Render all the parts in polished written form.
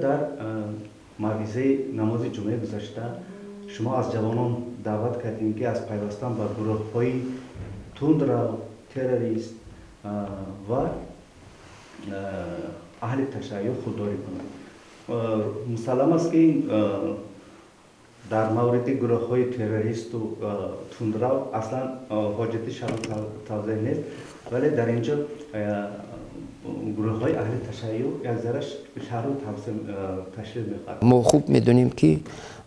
در موعظه نماز جمعه گذشته شما از جوانان دعوت کردیم که از پیوستن به گروه‌های تندرو، تروریست و اهل تشیع خودداری کنند. مسلم است که در مورد گروه‌های تروریست و تندرو اصلا حاجتی شرح توضیح نیست، ولی در اینجا گروه‌های اهل تشیع یک ذره شرح و تشریح می‌خواهد. ما خوب می‌دونیم که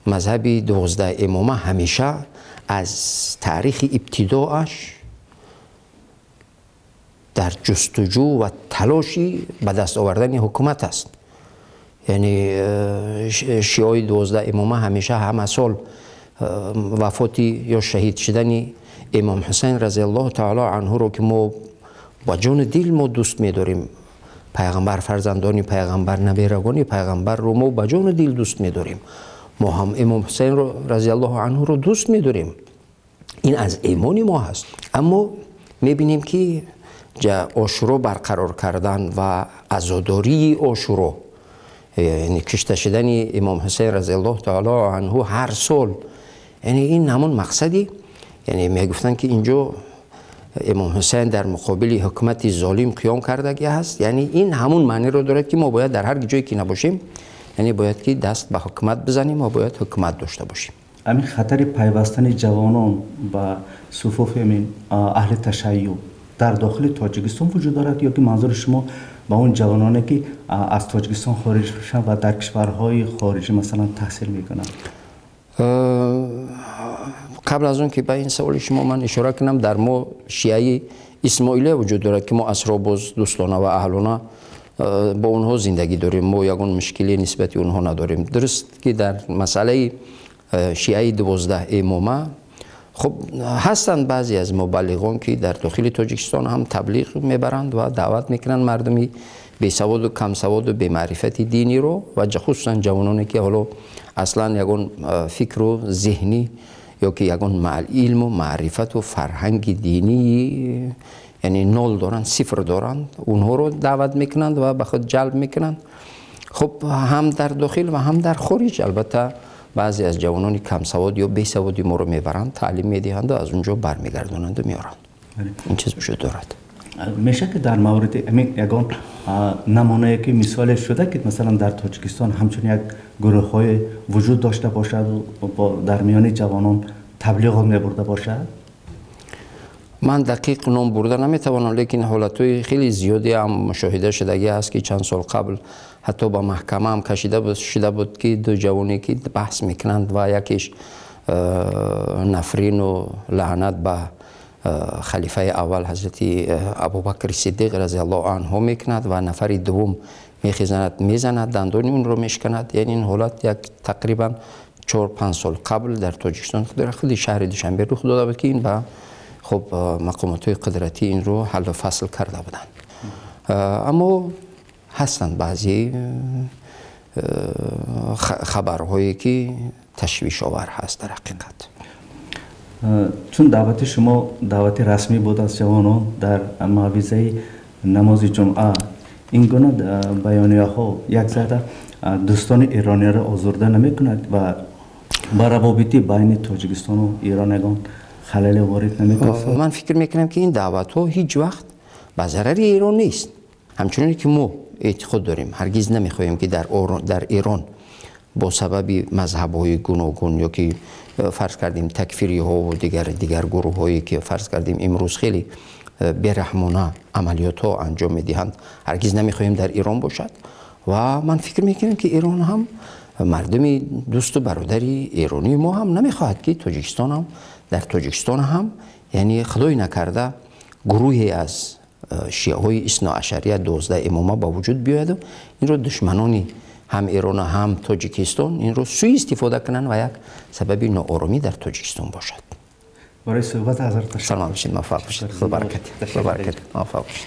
مذهب 12 امامه همیشه از تاریخ ابتداش در جستجو و تلاشی به دست آوردن حکومت است. یعنی شیعه 12 امامه همیشه همه سال وفاتی یا شهید شدن امام حسین رضی الله تعالی عنه رو که ما با جان دل ما دوست می‌داریم، پیغمبر فرزندان پیغمبر، نبیرگان پیغمبر رو ما با جان دل دوست می‌داریم، ما هم امام حسین رو رضی الله عنه رو دوست می‌داریم. این از ایمان ما هست. اما می‌بینیم که عاشورا برقرار کردن و عزاداری عاشورا، یعنی کشته شدن امام حسین رضی الله تعالی عنه هر سال، یعنی این همون مقصدی، یعنی میگفتن که اینجا امام حسین در مقابل حکومت ظالم قیام کردگی هست. یعنی این همون معنی رو دارد که ما باید در هر جایی که نباشیم، یعنی باید که دست به حکومت بزنیم و باید حکومت داشته باشیم. همین خطر پیوستن جوانان به صفوف اهل تشیع در داخل تاجیکستان وجود دارد، یا که منظور شما با اون جوانانی که از تاجیکستان خارج میشن و در کشورهای خارجی مثلا تحصیل میکنن؟ قبل از اون که به این سوال شما من اشاره کنم، در ما شیعه اسماعیلیه وجود دارد که ما اسرا باز دوستانه و اهلانه با اونها زندگی داریم، ما یگان مشکلی نسبت اونها نداریم. درست که در مسئله شیعه 12 امامه خب هستند بعضی از مبلغان که در داخل تاجیکستان هم تبلیغ میبرند و دعوت میکنند مردمی بی سواد و کم سواد و بی معرفت دینی رو، و خصوصا جوانانی که حالا اصلا یگان فکر و ذهنی یا که یگان علم و معرفت و فرهنگ دینی یعنی نول دارند، صفر دارند، اونها رو دعوت میکنند و به خود جلب میکنند. خب هم در داخل و هم در خارج البته بعضی از جوانان کم سواد یا بی سوادی ما رو میبرند، تعلیم میدهند و از اونجا برمیگردونند و میارند. این چیز وجود دارد. میشه که در مورد همین یگان نمونه که مثال شده که مثلا در تاجیکستان همچون یک گروه های وجود داشته باشد و در میان جوانان تبلیغ میبرده باشد؟ من دقیق نام برده نمیتوانم، لیکن حالتهای خیلی زیادی هم مشاهده شدگی هست که چند سال قبل حتی با محکمه هم کشیده شده بود که دو جوانی که بحث میکنند و یکیش نفرین و لعنت به خلیفه اول حضرت ابوبکر صدیق رضی الله عنه میکند و نفر دوم میخیزند میزند، دندان اون رو میشکند. یعنی این حالت یک تقریبا 4-5 سال قبل در تاجیکستان در خود شهر دوشنبه رخ داده بود که این به خب مقامات قدرتی این رو حل و فصل کرده بودند. اما هستند بعضی خبرهایی که تشویش آور هست در حقیقت. چون دعوت شما دعوت رسمی بود از جوانان در موعظه نماز جمعه، این گونه بیانیه ها یک ذره دوستان ایرانی را آزرده نمی کند و با روابط بین تاجیکستان و ایرانیان خلل وارد نمی کند؟ من فکر میکنم که این دعوت ها هیچ وقت به ضرر ایران نیست. همچنین که ما اعتقاد داریم هرگز نمیخواهیم که در ایران با سبب مذهب های گوناگون یا که فرض کردیم تکفیری ها و دیگر گروه هایی که فرض کردیم امروز خیلی بیرحمانه عملیات ها انجام میدهند، هرگز نمیخواهیم در ایران باشد. و من فکر میکنم که ایران هم مردم دوست و برادری ایرانی ما هم نمیخواهد که تاجیکستان هم در تاجیکستان هم یعنی خدای نکرده گروهی از شیعه های اثنا عشریه 12 امامه با وجود بیاید و این رو دشمنانی هم ایران هم تاجیکستان این رو سوء استفاده کنند و یک سبب ناآرامی در تاجیکستان باشد. برای صحبت حضرت سلام باشید، موفق باشید. خدا برکت. موفق باشید.